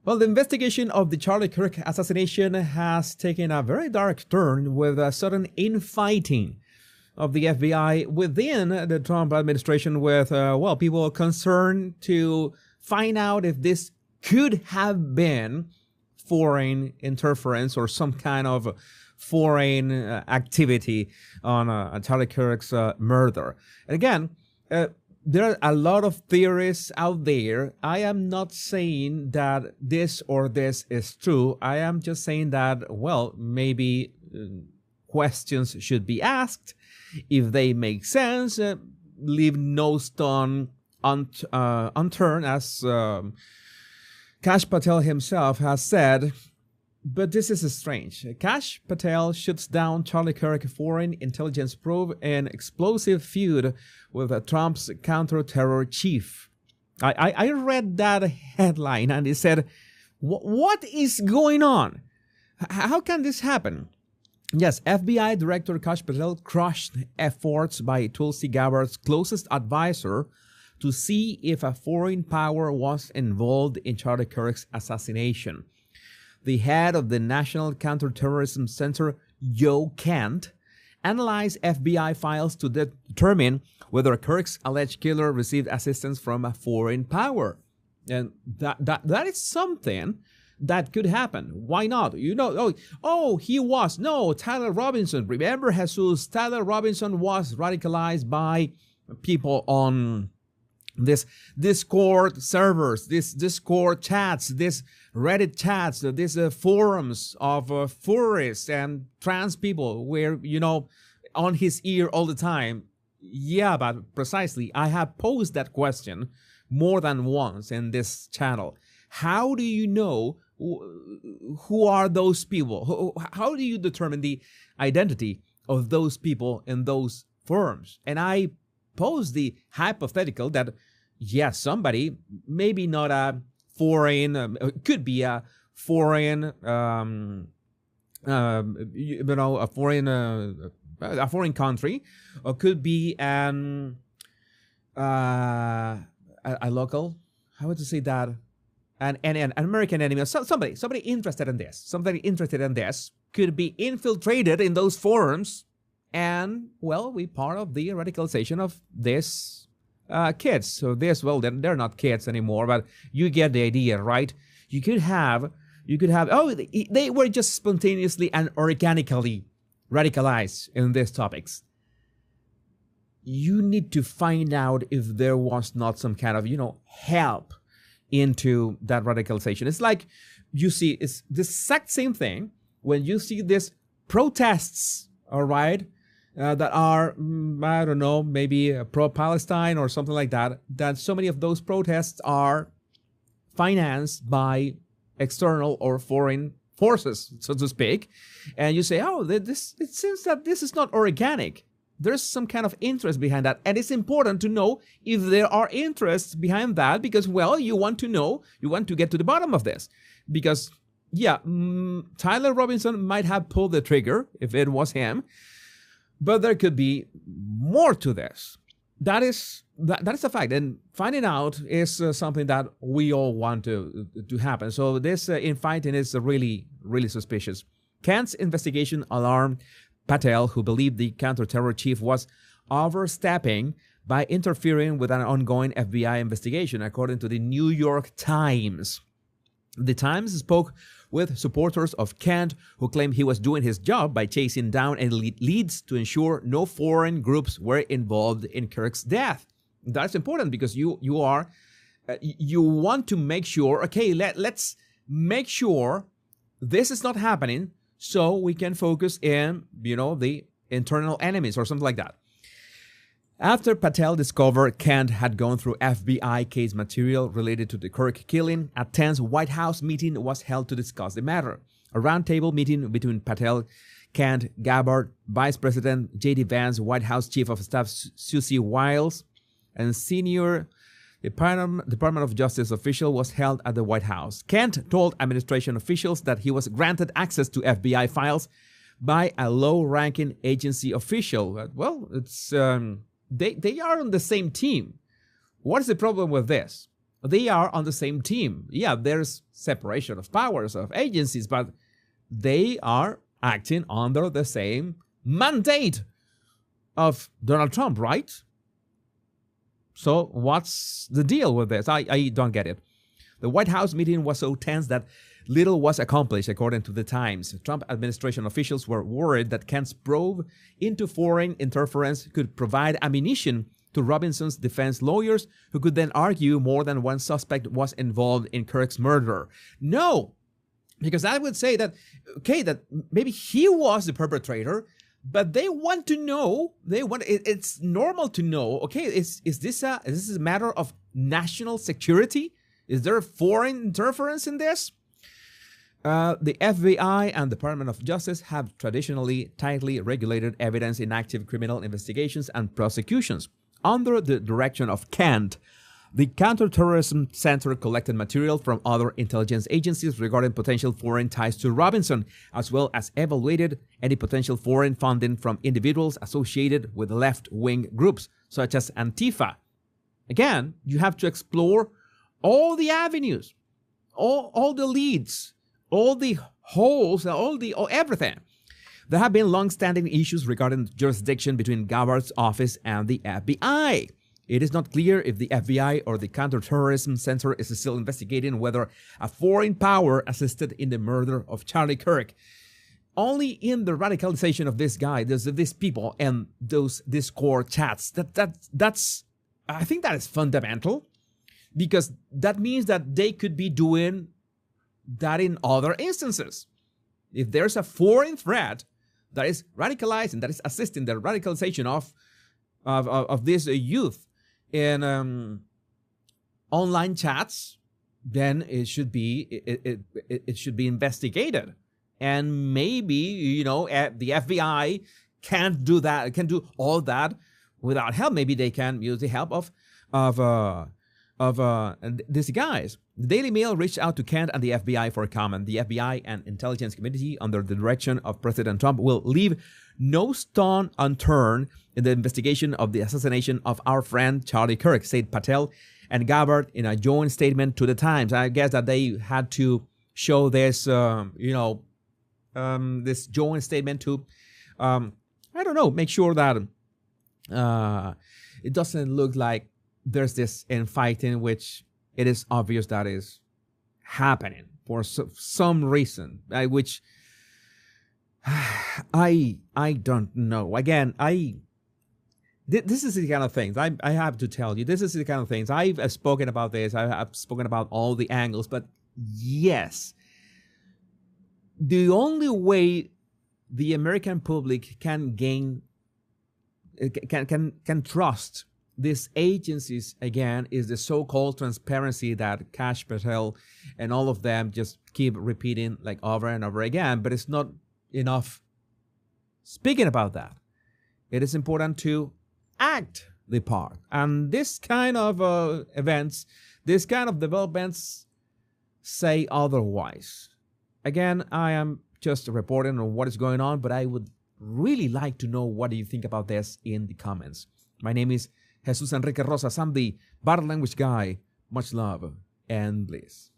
Well, the investigation of the Charlie Kirk assassination has taken a very dark turn with a sudden infighting of the FBI within the Trump administration with, people concerned to find out if this could have been foreign interference or some kind of foreign activity on Charlie Kirk's murder. And again, there are a lot of theories out there. I am not saying that this or this is true. I am just saying that, maybe questions should be asked. If they make sense, leave no stone unturned, as Kash Patel himself has said. But this is strange. Kash Patel shuts down Charlie Kirk foreign intelligence probe and explosive feud with Trump's counter-terror chief. I read that headline and it said, what is going on? How can this happen? Yes, FBI Director Kash Patel crushed efforts by Tulsi Gabbard's closest advisor to see if a foreign power was involved in Charlie Kirk's assassination. The head of the National Counterterrorism Center, Joe Kent, analyzed FBI files to determine whether Kirk's alleged killer received assistance from a foreign power. And that is something that could happen. Why not? He was. No, Tyler Robinson. Remember, Jesus, Tyler Robinson was radicalized by people on this Discord servers, this Discord chats, this Reddit chats, these forums of furries and trans people where, on his ear all the time. Yeah, but precisely, I have posed that question more than once in this channel. How do you know who are those people? How do you determine the identity of those people in those forums? And I pose the hypothetical that, yes, somebody, maybe not a foreign, could be a foreign, a foreign country, or could be a local. How would you say that? An American enemy. Somebody interested in this. Somebody interested in this could be infiltrated in those forums, and be part of the radicalization of this kids. So they're not kids anymore, but you get the idea, right? You could have, they were just spontaneously and organically radicalized in these topics. You need to find out if there was not some kind of, help into that radicalization. It's like, you see, it's the exact same thing when you see these protests, all right, that are, I don't know, maybe pro-Palestine or something like that, that so many of those protests are financed by external or foreign forces, so to speak. And you say, it seems that this is not organic. There's some kind of interest behind that. And it's important to know if there are interests behind that because, you want to know, you want to get to the bottom of this. Because, Tyler Robinson might have pulled the trigger if it was him. But there could be more to this. That is a fact. And finding out is something that we all want to happen. So this infighting is really, really suspicious. Kent's investigation alarmed Patel, who believed the counter-terror chief was overstepping by interfering with an ongoing FBI investigation, according to the New York Times. The Times spoke with supporters of Kent, who claimed he was doing his job by chasing down elite leads to ensure no foreign groups were involved in Kirk's death. That's important because you want to make sure, okay, let's make sure this is not happening, so we can focus in, the internal enemies or something like that. After Patel discovered Kent had gone through FBI case material related to the Kirk killing, a tense White House meeting was held to discuss the matter. A roundtable meeting between Patel, Kent, Gabbard, Vice President J.D. Vance, White House Chief of Staff Susie Wiles, and senior Department of Justice official was held at the White House. Kent told administration officials that he was granted access to FBI files by a low-ranking agency official. It's they are on the same team. What is the problem with this? They are on the same team. Yeah, there's separation of powers of agencies, but they are acting under the same mandate of Donald Trump, right? So what's the deal with this? I don't get it. The White House meeting was so tense that little was accomplished, according to the Times. Trump administration officials were worried that Kent's probe into foreign interference could provide ammunition to Robinson's defense lawyers, who could then argue more than one suspect was involved in Kirk's murder. No, because I would say that, okay, that maybe he was the perpetrator, but they want to know, it's normal to know, okay, is this a matter of national security? Is there foreign interference in this? The FBI and Department of Justice have traditionally tightly regulated evidence in active criminal investigations and prosecutions. Under the direction of Kent, the Counterterrorism Center collected material from other intelligence agencies regarding potential foreign ties to Robinson, as well as evaluated any potential foreign funding from individuals associated with left-wing groups, such as Antifa. Again, you have to explore all the avenues, all the leads, all the holes, everything. There have been long-standing issues regarding jurisdiction between Gabbard's office and the FBI. It is not clear if the FBI or the Counterterrorism Center is still investigating whether a foreign power assisted in the murder of Charlie Kirk. Only in the radicalization of this guy, there's these people and those Discord chats. That's I think that is fundamental, because that means that they could be doing that in other instances. If there's a foreign threat that is radicalized and that is assisting the radicalization of this youth in online chats, then it should be it should be investigated. And maybe, the FBI can't do that, can do all that without help. Maybe they can use the help of these guys. The Daily Mail reached out to Kent and the FBI for comment. The FBI and intelligence community, under the direction of President Trump, will leave no stone unturned in the investigation of the assassination of our friend Charlie Kirk, said Patel and Gabbard in a joint statement to the Times. I guess that they had to show this, this joint statement to, make sure that it doesn't look like there's this infighting, which it is obvious that is happening for some reason, which I don't know. Again, this is the kind of things I have to tell you. This is the kind of things I've spoken about this. I've spoken about all the angles, but yes, the only way the American public can gain, can trust these agencies again is the so-called transparency that Kash, Patel, and all of them just keep repeating like over and over again. But it's not enough speaking about that. It is important to act the part. And this kind of events, this kind of developments say otherwise. Again, I am just reporting on what is going on, but I would really like to know what do you think about this in the comments. My name is Jesus Enrique Rosas. I'm the body language guy. Much love and bliss.